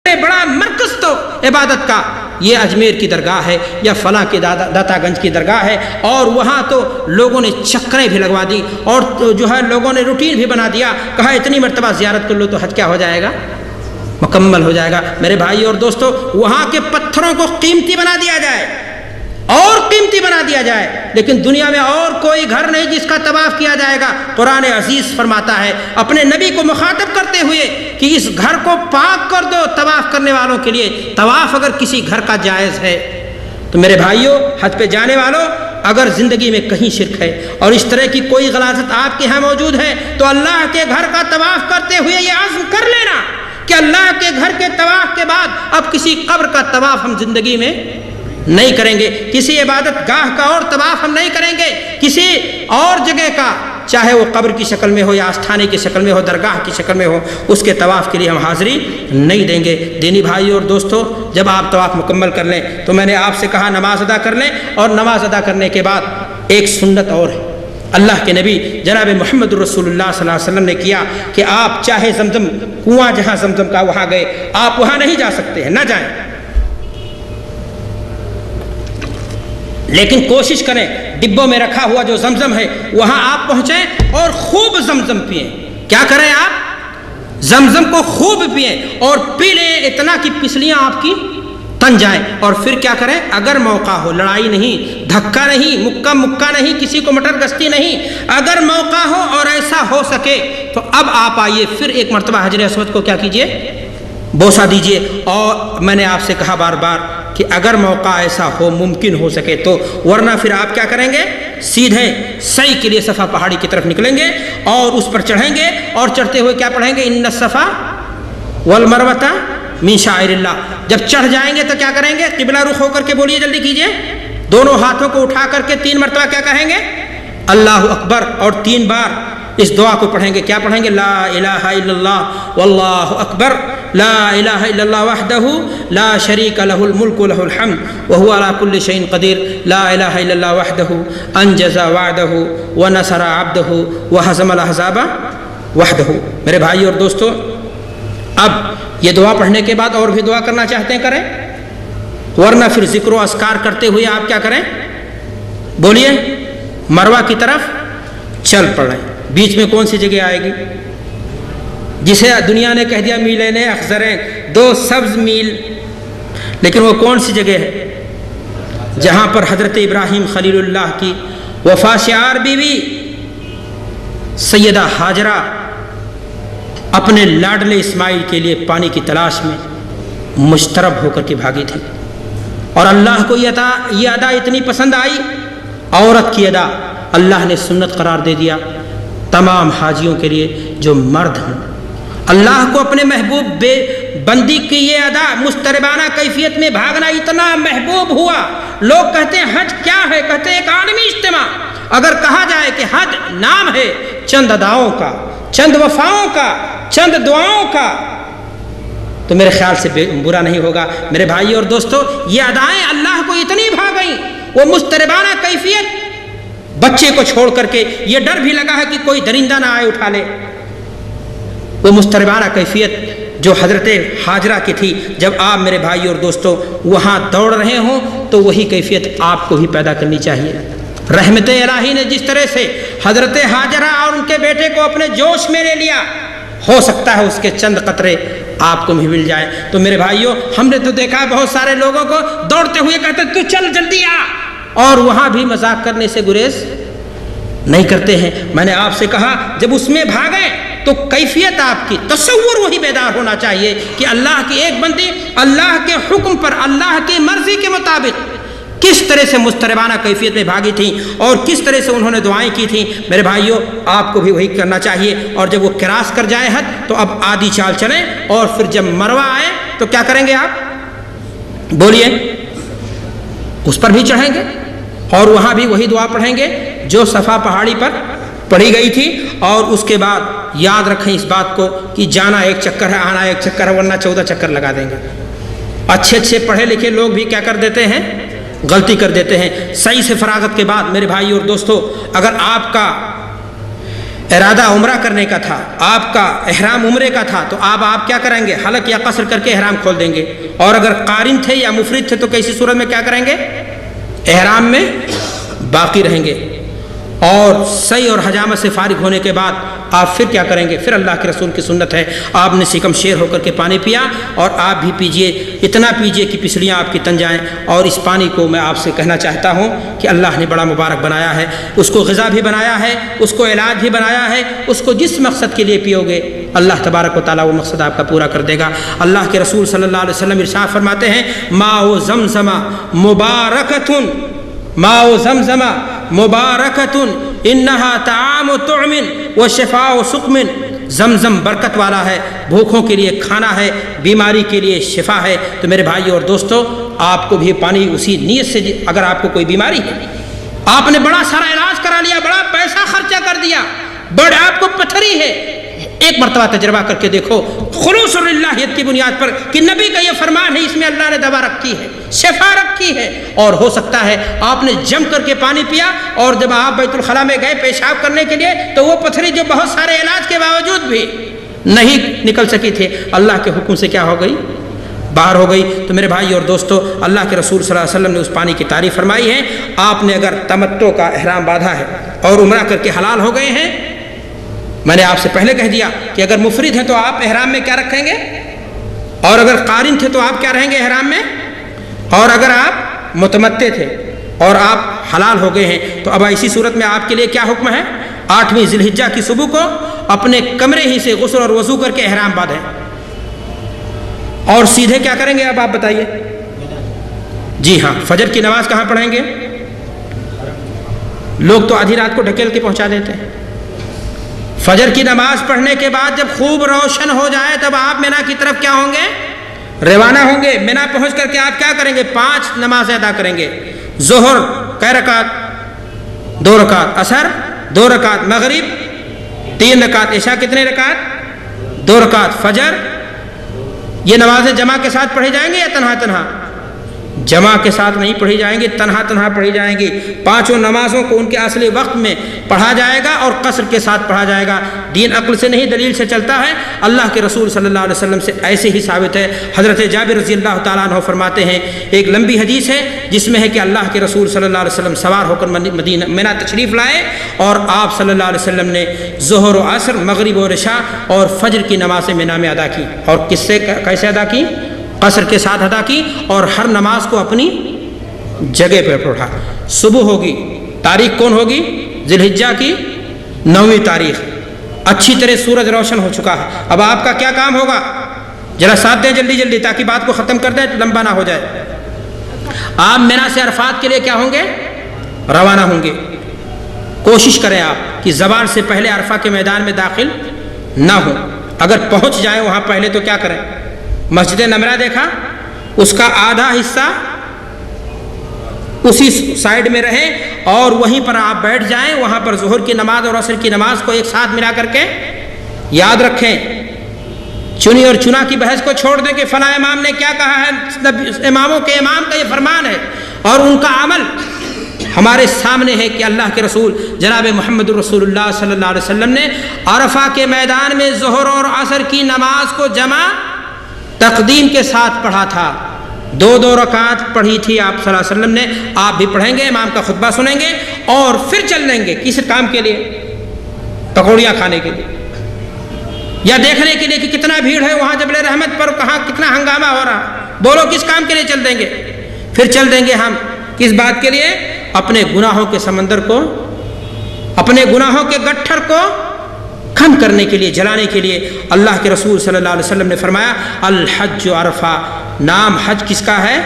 بڑا مرکز تو عبادت کا یہ اجمیر کی درگاہ ہے یا فلاں کی داتا گنج کی درگاہ ہے، اور وہاں تو لوگوں نے چکریں بھی لگوا دی اور جو ہے لوگوں نے روٹین بھی بنا دیا، کہا اتنی مرتبہ زیارت کر لو تو حج کیا ہو جائے گا، مکمل ہو جائے گا۔ میرے بھائی اور دوستو، وہاں کے پتھروں کو قیمتی بنا دیا جائے اور قیمتی بنا دیا جائے، لیکن دنیا میں اور کوئی گھر نہیں جس کا طواف کیا جائے گا۔ قرآن عزیز فرماتا ہے اپنے نبی کو مخاطب کرتے ہوئے کہ اس گھر کو پاک کر دو طواف کرنے والوں کے لیے۔ طواف اگر کسی گھر کا جائز ہے تو میرے بھائیوں، حج پہ جانے والوں، اگر زندگی میں کہیں شرک ہے اور اس طرح کی کوئی غلاظت آپ کے ہاں موجود ہے تو اللہ کے گھر کا طواف کرتے ہوئے یہ عزم کر لینا کہ اللہ کے گھر کے طواف کے بعد اب کسی قبر کا طواف ہم زندگی میں نہیں کریں گے، کسی عبادت گاہ کا اور طواف ہم نہیں کریں گے، کسی اور جگہ کا، چاہے وہ قبر کی شکل میں ہو یا آستھانے کی شکل میں ہو، درگاہ کی شکل میں ہو، اس کے طواف کے لیے ہم حاضری نہیں دیں گے۔ دینی بھائی اور دوستو، جب آپ طواف مکمل کر لیں تو میں نے آپ سے کہا نماز ادا کر لیں، اور نماز ادا کرنے کے بعد ایک سنت اور ہے اللہ کے نبی جناب محمد رسول اللہ صلی اللہ علیہ وسلم نے کیا کہ آپ چاہے زمزم کنواں جہاں زمزم کا وہاں گئے، آپ وہاں نہیں جا سکتے ہیں، نہ جائیں، لیکن کوشش کریں ڈبوں میں رکھا ہوا جو زمزم ہے وہاں آپ پہنچیں اور خوب زمزم پئیں۔ کیا کریں آپ؟ زمزم کو خوب پئیں اور پی لیں اتنا کہ پسلیاں آپ کی تن جائیں، اور پھر کیا کریں؟ اگر موقع ہو، لڑائی نہیں، دھکا نہیں، مکہ مکہ نہیں، کسی کو مٹر گستی نہیں، اگر موقع ہو اور ایسا ہو سکے تو اب آپ آئیے، پھر ایک مرتبہ حجر اسود کو کیا کیجئے؟ بوسہ دیجئے۔ اور میں نے آپ سے کہا بار بار کہ اگر موقع ایسا ہو، ممکن ہو سکے تو، ورنہ پھر آپ کیا کریں گے؟ سیدھے سعی کے لیے صفا پہاڑی کی طرف نکلیں گے اور اس پر چڑھیں گے، اور چڑھتے ہوئے کیا پڑھیں گے؟ ان الصفا والمروۃ من شعائر اللہ۔ جب چڑھ جائیں گے تو کیا کریں گے؟ قبلہ رخ ہو کر کے بولیے، جلدی کیجئے، دونوں ہاتھوں کو اٹھا کر کے 3 مرتبہ کیا کہیں گے؟ اللہ اکبر، اور 3 بار اس دعا کو پڑھیں گے۔ کیا پڑھیں گے؟ لا الہ الا اللہ واللہ اکبر، لا الہ الا اللہ وحدہ لا شریک لہ الملک لہ الحمد وہو علی کل شیء قدیر، لا الہ الا اللہ وحدہ انجز وعدہ ونصر عبدہ وہزم الاحزاب وحدہ۔ میرے بھائی اور دوستو، اب یہ دعا پڑھنے کے بعد اور بھی دعا کرنا چاہتے ہیں کریں، ورنہ پھر ذکر و اذکار کرتے ہوئے آپ کیا کریں؟ بولیے، مروہ کی طرف چل پڑیں۔ بیچ میں کون سی جگہ آئے گی جسے دنیا نے کہہ دیا میلین اخضریں، 2 سبز میل، لیکن وہ کون سی جگہ ہے؟ جہاں پر حضرت ابراہیم خلیل اللہ کی وفا شعار بیوی سیدہ ہاجرہ اپنے لاڈلے اسماعیل کے لیے پانی کی تلاش میں مشترب ہو کر کے بھاگی تھی، اور اللہ کو یہ ادا اتنی پسند آئی، عورت کی ادا اللہ نے سنت قرار دے دیا تمام حاجیوں کے لیے جو مرد ہیں۔ اللہ کو اپنے محبوب بے بندی کی یہ ادا مستربانہ کیفیت میں بھاگنا اتنا محبوب ہوا، لوگ کہتے ہیں حج کیا ہے؟ کہتے ہیں ایک عالمی اجتماع۔ اگر کہا جائے کہ حج نام ہے چند اداؤں کا، چند وفاؤں کا، چند دعاؤں کا، تو میرے خیال سے برا نہیں ہوگا۔ میرے بھائی اور دوستو، یہ ادائیں اللہ کو اتنی بھا گئیں، وہ مستربانہ کیفیت، بچے کو چھوڑ کر کے یہ ڈر بھی لگا ہے کہ کوئی درندہ نہ آئے اٹھا لے، وہ مستربانہ کیفیت جو حضرت ہاجرہ کی تھی، جب آپ میرے بھائی اور دوستو وہاں دوڑ رہے ہوں تو وہی کیفیت آپ کو بھی پیدا کرنی چاہیے۔ رحمت الہی نے جس طرح سے حضرت ہاجرہ اور ان کے بیٹے کو اپنے جوش میں لے لیا، ہو سکتا ہے اس کے چند قطرے آپ کو بھی مل جائے۔ تو میرے بھائیوں، ہم نے تو دیکھا بہت سارے لوگوں کو دوڑتے ہوئے کہتے تو چل جلدی آ، اور وہاں بھی مذاق کرنے سے گریز نہیں کرتے ہیں۔ میں نے آپ سے کہا جب اس میں بھاگیں تو کیفیت آپ کی، تصور وہی بیدار ہونا چاہیے کہ اللہ کی ایک بندی اللہ کے حکم پر، اللہ کی مرضی کے مطابق کس طرح سے مستربانہ کیفیت میں بھاگی تھیں اور کس طرح سے انہوں نے دعائیں کی تھیں۔ میرے بھائیوں، آپ کو بھی وہی کرنا چاہیے، اور جب وہ کراس کر جائے حد تو اب آدھی چال چلیں، اور پھر جب مروہ آئے تو کیا کریں گے آپ؟ بولیے، اس پر بھی چڑھیں گے اور وہاں بھی وہی دعا پڑھیں گے جو صفا پہاڑی پر پڑھی گئی تھی، اور اس کے بعد یاد رکھیں اس بات کو کہ جانا ایک چکر ہے، آنا ایک چکر ہے، ورنہ 14 چکر لگا دیں گے۔ اچھے پڑھے لکھے لوگ بھی کیا کر دیتے ہیں؟ غلطی کر دیتے ہیں۔ صحیح سے فراغت کے بعد میرے بھائی اور دوستو، اگر آپ کا ارادہ عمرہ کرنے کا تھا، آپ کا احرام عمرے کا تھا، تو آپ کیا کریں گے؟ حلق یا قصر کر کے احرام کھول دیں گے. اور اگر قارن تھے یا مفرد تھے تو کیسی صورت میں کیا کریں گے؟ احرام میں باقی رہیں گے. اور سعی اور حجامت سے فارغ ہونے کے بعد آپ پھر کیا کریں گے؟ پھر اللہ کے رسول کی سنت ہے، آپ نے سکم شیر ہو کر کے پانی پیا، اور آپ بھی پیجئے، اتنا پیجئے کہ پسلیاں آپ کی تن جائیں. اور اس پانی کو میں آپ سے کہنا چاہتا ہوں کہ اللہ نے بڑا مبارک بنایا ہے، اس کو غذا بھی بنایا ہے، اس کو علاج بھی بنایا ہے. اس کو جس مقصد کے لیے پیو گے اللہ تبارک و تعالیٰ وہ مقصد آپ کا پورا کر دے گا. اللہ کے رسول صلی اللہ علیہ وسلم ارشاد فرماتے ہیں ماء زمزم مبارکۃ، ماء زمزم مبارکۃ انہا طعام طعم و شفاء سقم. زمزم برکت والا ہے، بھوکوں کے لیے کھانا ہے، بیماری کے لیے شفا ہے. تو میرے بھائی اور دوستو، آپ کو بھی پانی اسی نیت سے، اگر آپ کو کوئی بیماری ہے، آپ نے بڑا سارا علاج کرا لیا، بڑا پیسہ خرچہ کر دیا، بڑا آپ کو پتھری ہے، ایک مرتبہ تجربہ کر کے دیکھو خلوص اللہیت کی بنیاد پر کہ نبی کا یہ فرمان ہے، اس میں اللہ نے دوا رکھی ہے، شفا رکھی ہے. اور ہو سکتا ہے آپ نے جم کر کے پانی پیا، اور جب آپ بیت الخلاء میں گئے پیشاب کرنے کے لیے تو وہ پتھری جو بہت سارے علاج کے باوجود بھی نہیں نکل سکی تھے، اللہ کے حکم سے کیا ہو گئی؟ باہر ہو گئی. تو میرے بھائی اور دوستو، اللہ کے رسول صلی اللہ علیہ وسلم نے اس پانی کی تعریف فرمائی ہے. آپ نے اگر تمتع کا احرام باندھا ہے اور عمرہ کر کے حلال ہو گئے ہیں، میں نے آپ سے پہلے کہہ دیا کہ اگر مفرد ہیں تو آپ احرام میں کیا رکھیں گے، اور اگر قارن تھے تو آپ کیا رہیں گے احرام میں، اور اگر آپ متمتع تھے اور آپ حلال ہو گئے ہیں تو اب اسی صورت میں آپ کے لیے کیا حکم ہے؟ 8ویں ذی الحجہ کی صبح کو اپنے کمرے ہی سے غسل اور وضو کر کے احرام باندھیں، اور سیدھے کیا کریں گے؟ اب آپ بتائیے. جی ہاں، فجر کی نماز کہاں پڑھیں گے؟ لوگ تو آدھی رات کو ڈھکیل کے پہنچا دیتے ہیں. فجر کی نماز پڑھنے کے بعد جب خوب روشن ہو جائے تب آپ مینا کی طرف کیا ہوں گے؟ روانہ ہوں گے. مینا پہنچ کر کے آپ کیا کریں گے؟ 5 نمازیں ادا کریں گے. ظہر کئی رکعت؟ 2 رکعت. عصر 2 رکعت. مغرب 3 رکعت. عشاء کتنے رکعت؟ 2 رکعت. فجر، یہ نمازیں جمع کے ساتھ پڑھی جائیں گے یا تنہا تنہا؟ جمع کے ساتھ نہیں پڑھی جائیں گی، تنہا تنہا پڑھی جائیں گی. 5 نمازوں کو ان کے اصلی وقت میں پڑھا جائے گا اور قصر کے ساتھ پڑھا جائے گا. دین عقل سے نہیں دلیل سے چلتا ہے. اللہ کے رسول صلی اللہ علیہ وسلم سے ایسے ہی ثابت ہے. حضرت جابر رضی اللہ تعالیٰ عنہ فرماتے ہیں، ایک لمبی حدیث ہے جس میں ہے کہ اللہ کے رسول صلی اللہ علیہ وسلم سوار ہو کر مدینہ مینا تشریف لائے، اور آپ صلی اللہ علیہ وسلم نے ظہر و عصر، مغرب و عشاء اور فجر کی نمازیں مینا میں ادا کی. اور کس سے کیسے ادا کی؟ قصر کے ساتھ ادا کی، اور ہر نماز کو اپنی جگہ پہ پڑھا. صبح ہوگی، تاریخ کون ہوگی؟ ذی الحجہ کی 9ویں تاریخ. اچھی طرح سورج روشن ہو چکا ہے. اب آپ کا کیا کام ہوگا؟ ذرا ساتھ دیں جلدی جلدی تاکہ بات کو ختم کر دیں، لمبا نہ ہو جائے. آپ مینا سے عرفات کے لیے کیا ہوں گے؟ روانہ ہوں گے. کوشش کریں آپ کہ زوال سے پہلے عرفہ کے میدان میں داخل نہ ہو. اگر پہنچ جائیں وہاں پہلے تو کیا کریں؟ مسجد نمرہ دیکھا، اس کا آدھا حصہ اسی سائیڈ میں رہے اور وہیں پر آپ بیٹھ جائیں. وہاں پر ظہر کی نماز اور عصر کی نماز کو ایک ساتھ ملا کر کے یاد رکھیں. چنی اور چنا کی بحث کو چھوڑ دیں کہ فلاں امام نے کیا کہا ہے. اماموں کے امام کا یہ فرمان ہے اور ان کا عمل ہمارے سامنے ہے کہ اللہ کے رسول جناب محمد رسول اللہ صلی اللہ علیہ وسلم نے عرفہ کے میدان میں ظہر اور عصر کی نماز کو جمع تقدیم کے ساتھ پڑھا تھا. 2 رکعت پڑھی تھی آپ صلی اللہ علیہ وسلم نے. آپ بھی پڑھیں گے، امام کا خطبہ سنیں گے اور پھر چل لیں گے. کس کام کے لیے؟ پکوڑیاں کھانے کے لیے یا دیکھنے کے لیے کہ کتنا بھیڑ ہے وہاں جبل رحمت پر، کہاں کتنا ہنگامہ ہو رہا. بولو کس کام کے لیے چل دیں گے؟ پھر چل دیں گے ہم کس بات کے لیے؟ اپنے گناہوں کے سمندر کو، اپنے گناہوں کے گٹھر کو کم کرنے کے لیے، جلانے کے لیے. اللہ کے رسول صلی اللہ علیہ وسلم نے فرمایا الحج عرفہ. نام حج کس کا ہے؟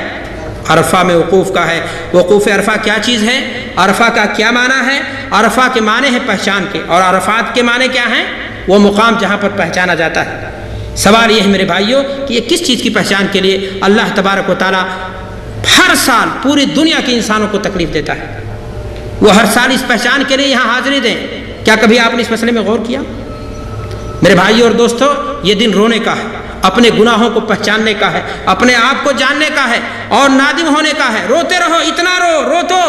عرفہ میں وقوف کا ہے. وقوف عرفہ کیا چیز ہے؟ عرفہ کا کیا معنی ہے؟ عرفہ کے معنی ہے پہچان کے، اور عرفات کے معنی کیا ہیں؟ وہ مقام جہاں پر پہچانا جاتا ہے. سوال یہ ہے میرے بھائیوں کہ یہ کس چیز کی پہچان کے لیے اللہ تبارک و تعالیٰ ہر سال پوری دنیا کے انسانوں کو تکلیف دیتا ہے؟ وہ ہر سال اس پہچان کے لیے یہاں حاضری دیں. کیا کبھی آپ نے اس مسئلے میں غور کیا؟ میرے بھائیوں اور دوستو، یہ دن رونے کا ہے، اپنے گناہوں کو پہچاننے کا ہے، اپنے آپ کو جاننے کا ہے اور نادم ہونے کا ہے. روتے رہو، اتنا رو تو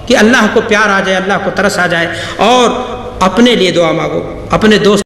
کہ اللہ کو پیار آ جائے، اللہ کو ترس آ جائے. اور اپنے لیے دعا مانگو، اپنے دوست